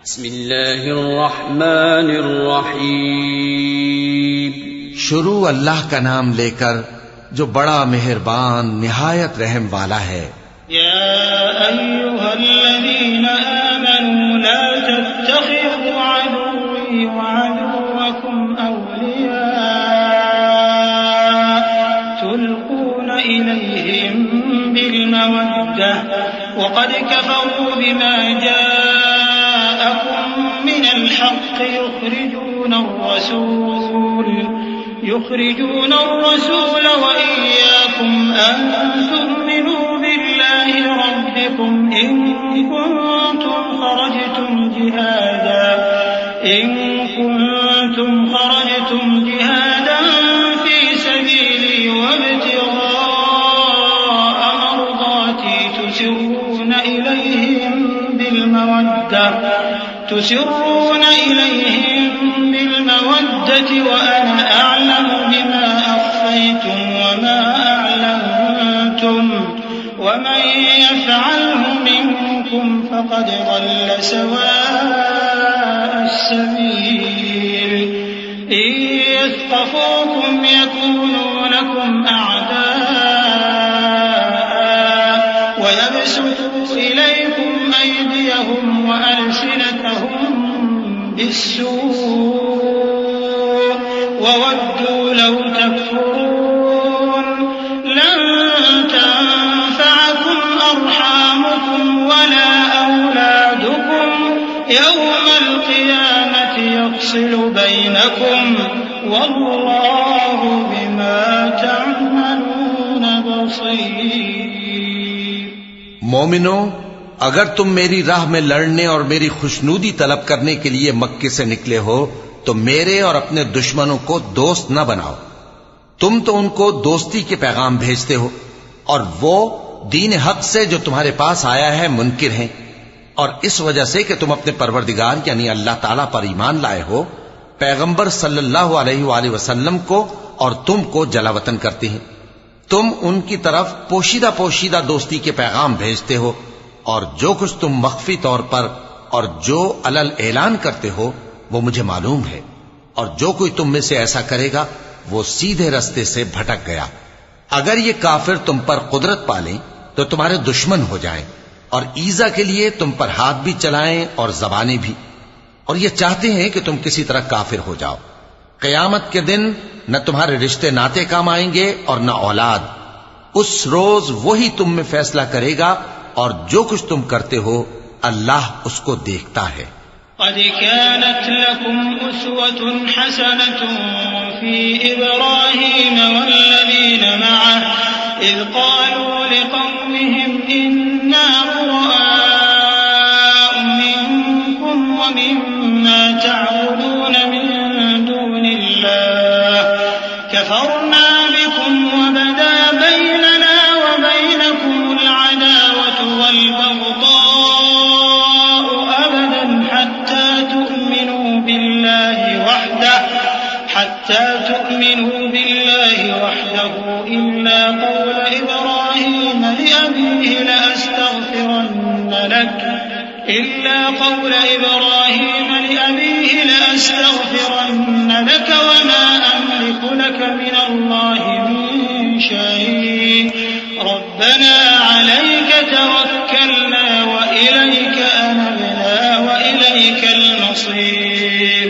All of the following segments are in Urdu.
بسم اللہ الرحمن الرحیم. شروع اللہ کا نام لے کر جو بڑا مہربان نہایت رحم والا ہے. یا ایھا الذین آمنوا لا تتخذوا عدوی وعدوکم اولیاء تلقون الیہم بالمودة وقد کفروا بما جاءکم من الحق يخرجون الرسول وإياكم أن تؤمنوا بالله ربكم إن كنتم خرجتم جهادا في سبيلي وابتغاء مرضاتي تسرون إليهم بالمودة وأنا أعلم بما أخفيتم وما أعلنتم ومن يفعله منكم فقد ضل سواء السبيل. إن يثقفوكم يكونوا لكم أعداء ويبسطوا إليكم أيديهم وألسنتهم بالسوء وودوا لو تكفرون. لن تنفعكم أرحامكم ولا أولادكم يوم القيامة يفصل بينكم والله بما تعملون بصير. مومنو، اگر تم میری راہ میں لڑنے اور میری خوشنودی طلب کرنے کے لیے مکے سے نکلے ہو تو میرے اور اپنے دشمنوں کو دوست نہ بناؤ. تم تو ان کو دوستی کے پیغام بھیجتے ہو اور وہ دین حق سے جو تمہارے پاس آیا ہے منکر ہیں، اور اس وجہ سے کہ تم اپنے پروردگار یعنی اللہ تعالیٰ پر ایمان لائے ہو، پیغمبر صلی اللہ علیہ وآلہ وسلم کو اور تم کو جلا وطن کرتے ہیں. تم ان کی طرف پوشیدہ پوشیدہ دوستی کے پیغام بھیجتے ہو، اور جو کچھ تم مخفی طور پر اور جو علل اعلان کرتے ہو وہ مجھے معلوم ہے، اور جو کوئی تم میں سے ایسا کرے گا وہ سیدھے رستے سے بھٹک گیا. اگر یہ کافر تم پر قدرت پالیں تو تمہارے دشمن ہو جائیں اور ایذا کے لیے تم پر ہاتھ بھی چلائیں اور زبانیں بھی، اور یہ چاہتے ہیں کہ تم کسی طرح کافر ہو جاؤ. قیامت کے دن نہ تمہارے رشتے ناتے کام آئیں گے اور نہ اولاد. اس روز وہی تم میں فیصلہ کرے گا، اور جو کچھ تم کرتے ہو اللہ اس کو دیکھتا ہے. قد كانت لكم أسوة حسنة في إبراهيم والذين معه إذ قالوا لقومهم إنا براء منكم ومما تعبدون من دون الله كفرنا بكم وبدا بيننا وبينكم العداوة والبغضاء أبدا حتى تؤمنوا بالله وحده إلا قول إبراهيم لأبيه لأستغفرن لك وما أملك لك من الله من شيء ربنا عليك توكلنا وإليك أنبنا وإليك المصير.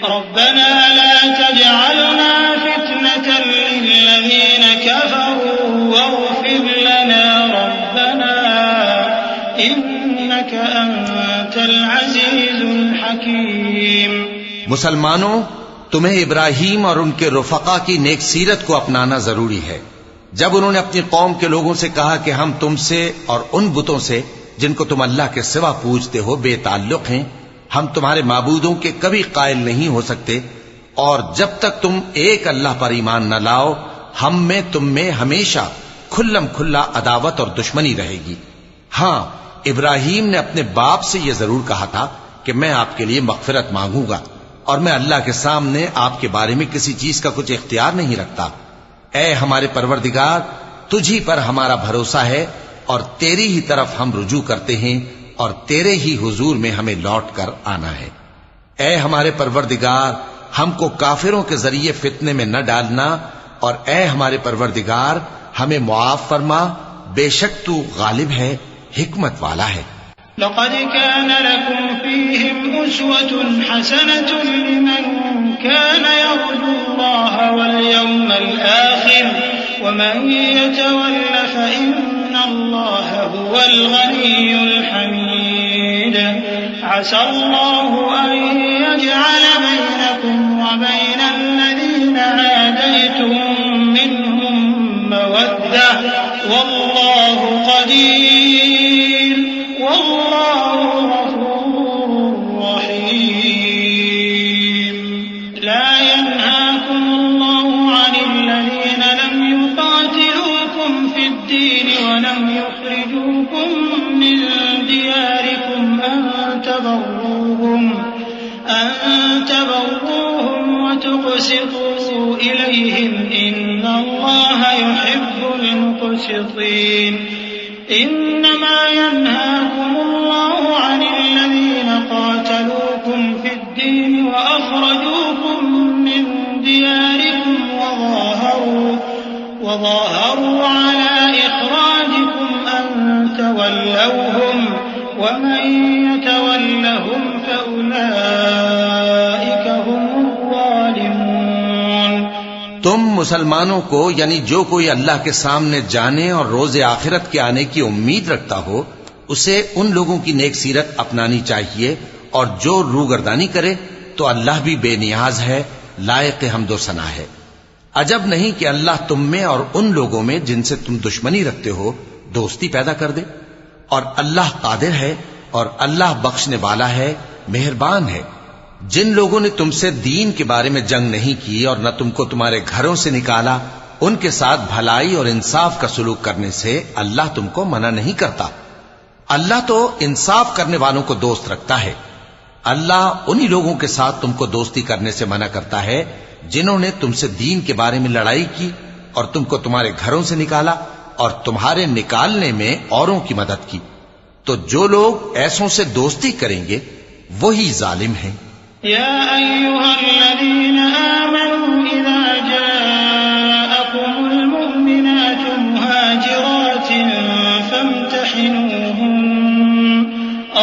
ربنا لا تجعلنا فتنة للذين كفروا واغفر لنا ربنا إنك أنت العزيز الحكيم. مسلمانوں، تمہیں ابراہیم اور ان کے رفقا کی نیک سیرت کو اپنانا ضروری ہے. جب انہوں نے اپنی قوم کے لوگوں سے کہا کہ ہم تم سے اور ان بتوں سے جن کو تم اللہ کے سوا پوجتے ہو بے تعلق ہیں، ہم تمہارے معبودوں کے کبھی قائل نہیں ہو سکتے، اور جب تک تم ایک اللہ پر ایمان نہ لاؤ ہم میں تم میں ہمیشہ کھلم کھلا عداوت اور دشمنی رہے گی. ہاں، ابراہیم نے اپنے باپ سے یہ ضرور کہا تھا کہ میں آپ کے لیے مغفرت مانگوں گا، اور میں اللہ کے سامنے آپ کے بارے میں کسی چیز کا کچھ اختیار نہیں رکھتا. اے ہمارے پروردگار، تجھی پر ہمارا بھروسہ ہے اور تیری ہی طرف ہم رجوع کرتے ہیں، اور تیرے ہی حضور میں ہمیں لوٹ کر آنا ہے۔ اے ہمارے پروردگار، ہم کو کافروں کے ذریعے فتنے میں نہ ڈالنا، اور اے ہمارے پروردگار ہمیں معاف فرما، بے شک تو غالب ہے، حکمت والا ہے۔ لقد كان لكم فيهم أسوة حسنة لمن كان يرجو الله واليوم الآخر ومن يتول فإن الله هو الغني الحميد عسى الله أن يجعل بينكم وبين الذين عاديتم منهم مودة والله قدير والله غفور رحيم لا ينهاكم الله عن الذين لم يقاتلوكم في الدين ولم يخرجوكم من دياركم أن تبروهم وتقسطوا إليهم إن الله يحب المقسطين إنما ينهاكم الله عن الذين قاتلوكم في الدين وأخرجوكم من دياركم وظاهروا على إخراجكم أن تولوهم ومن يتولهم فأولئك هم الظالمون۔ تم مسلمانوں کو، یعنی جو کوئی اللہ کے سامنے جانے اور روز آخرت کے آنے کی امید رکھتا ہو، اسے ان لوگوں کی نیک سیرت اپنانی چاہیے، اور جو روگردانی کرے تو اللہ بھی بے نیاز ہے، لائق حمد و ثنا ہے۔ عجب نہیں کہ اللہ تم میں اور ان لوگوں میں جن سے تم دشمنی رکھتے ہو دوستی پیدا کر دے، اور اللہ قادر ہے اور اللہ بخشنے والا ہے، مہربان ہے۔ جن لوگوں نے تم سے دین کے بارے میں جنگ نہیں کی اور نہ تم کو تمہارے گھروں سے نکالا، ان کے ساتھ بھلائی اور انصاف کا سلوک کرنے سے اللہ تم کو منع نہیں کرتا۔ اللہ تو انصاف کرنے والوں کو دوست رکھتا ہے۔ اللہ انہی لوگوں کے ساتھ تم کو دوستی کرنے سے منع کرتا ہے جنہوں نے تم سے دین کے بارے میں لڑائی کی اور تم کو تمہارے گھروں سے نکالا اور تمہارے نکالنے میں اوروں کی مدد کی۔ تو جو لوگ ایسوں سے دوستی کریں گے وہی ظالم ہیں۔ يا أيها الذين آمنوا إذا جاءكم المؤمنات مهاجرات فامتحنوهن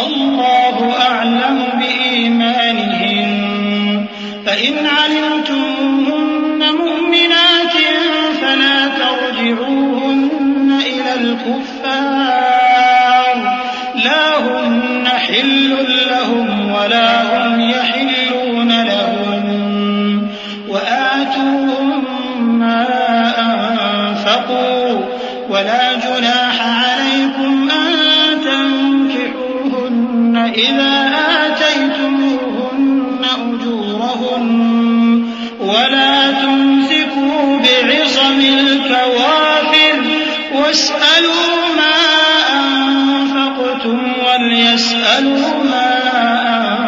الله أعلم بإيمانهن فإن علمتموهن مؤمنات فلا ترجعوهن إلى الكفار لا هن حل لهم ولا هم يحلون لهم وآتوهم ما أنفقوا ولا جناح عليكم أن تنكحوهن إذا آتيتموهن أجورهن ولا تمسكوا بعصم الكوافر واسألوا ما أنفقتم وليسألوا ما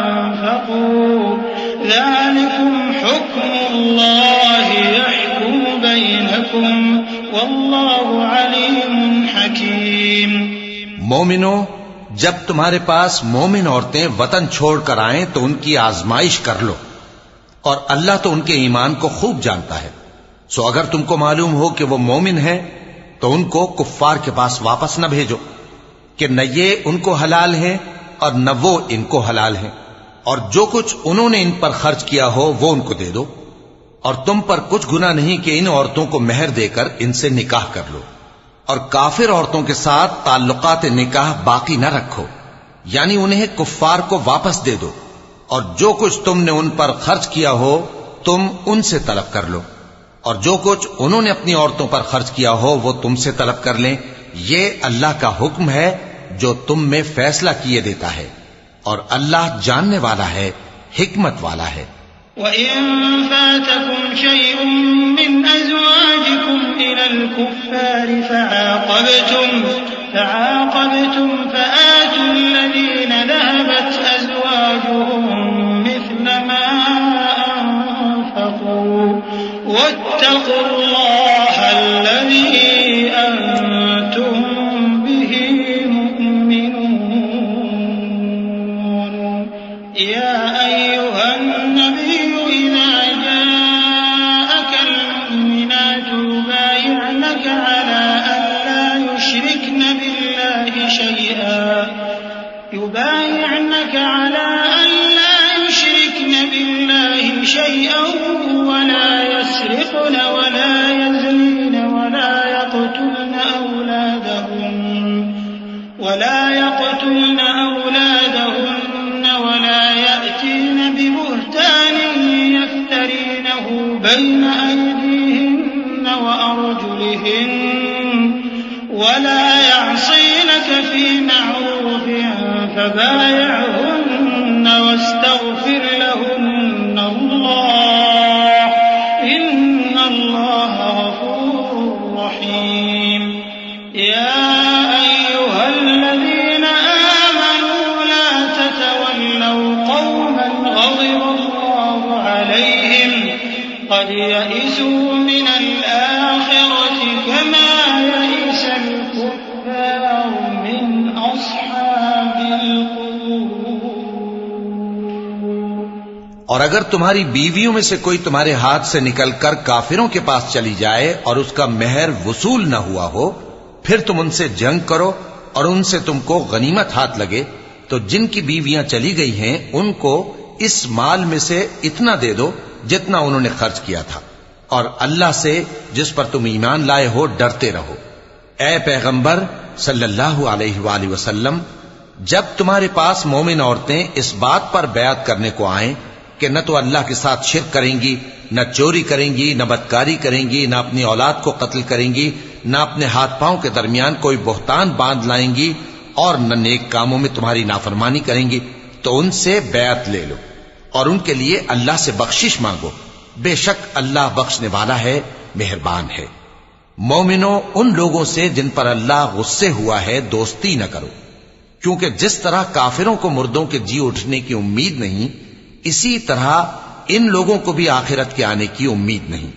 أنفقوا ذلكم حكم الله يحكم بينكم والله عليم حكيم۔ مومنو، جب تمہارے پاس مومن عورتیں وطن چھوڑ کر آئیں تو ان کی آزمائش کر لو، اور اللہ تو ان کے ایمان کو خوب جانتا ہے۔ سو اگر تم کو معلوم ہو کہ وہ مومن ہیں تو ان کو کفار کے پاس واپس نہ بھیجو کہ نہ یہ ان کو حلال ہیں اور نہ وہ ان کو حلال ہیں، اور جو کچھ انہوں نے ان پر خرچ کیا ہو وہ ان کو دے دو، اور تم پر کچھ گناہ نہیں کہ ان عورتوں کو مہر دے کر ان سے نکاح کر لو، اور کافر عورتوں کے ساتھ تعلقات نکاح باقی نہ رکھو، یعنی انہیں کفار کو واپس دے دو، اور جو کچھ تم نے ان پر خرچ کیا ہو تم ان سے طلب کر لو، اور جو کچھ انہوں نے اپنی عورتوں پر خرچ کیا ہو وہ تم سے طلب کر لیں۔ یہ اللہ کا حکم ہے جو تم میں فیصلہ کیے دیتا ہے، اور اللہ جاننے والا ہے، حکمت والا ہے۔ وَإِن فَاتَكُمْ شَيْءٌ مِّنْ أَزْوَاجِكُمْ إِلَى الْكُفَّارِ فَعَاقَبْتُمْ فَآتُوا الَّذِينَ ذَهَبَتْ أَزْوَاجُهُم مِّثْلَ مَا أَنفَقُوا وَاتَّقُوا اللَّهَ الَّذِي أَنتُم بِهِ مُؤْمِنُونَ۔ يا أيها النبي إذا جاءك المؤمنات يبايعنك على أن لا يشركن بالله شيئا ولا يسرقن ولا يزنين ولا يقتلن أولادهن ولا يأتين ببهتان يفترينه بين أيديهن وأرجلهن ولا يعصينك في معروف فبايعهن واستغفر لهن الله إن الله غفور رحيم. يا أيها الذين آمنوا لا تتولوا قوما غضب الله عليهم قد يئسوا من الآخرة كما يئس الكفار من أصحاب القبور. اور اگر تمہاری بیویوں میں سے کوئی تمہارے ہاتھ سے نکل کر کافروں کے پاس چلی جائے اور اس کا مہر وصول نہ ہوا ہو، پھر تم ان سے جنگ کرو اور ان سے تم کو غنیمت ہاتھ لگے، تو جن کی بیویاں چلی گئی ہیں ان کو اس مال میں سے اتنا دے دو جتنا انہوں نے خرچ کیا تھا، اور اللہ سے جس پر تم ایمان لائے ہو ڈرتے رہو. اے پیغمبر صلی اللہ علیہ وآلہ وسلم، جب تمہارے پاس مومن عورتیں اس بات پر بیعت کرنے کو آئیں کہ نہ تو اللہ کے ساتھ شرک کریں گی، نہ چوری کریں گی، نہ بدکاری کریں گی، نہ اپنی اولاد کو قتل کریں گی، نہ اپنے ہاتھ پاؤں کے درمیان کوئی بہتان باندھ لائیں گی، اور نہ نیک کاموں میں تمہاری نافرمانی کریں گی، تو ان سے بیعت لے لو اور ان کے لیے اللہ سے بخشش مانگو، بے شک اللہ بخشنے والا ہے، مہربان ہے. مومنوں، ان لوگوں سے جن پر اللہ غصے ہوا ہے دوستی نہ کرو، کیونکہ جس طرح کافروں کو مردوں کے جی اٹھنے کی امید نہیں، اسی طرح ان لوگوں کو بھی آخرت کے آنے کی امید نہیں.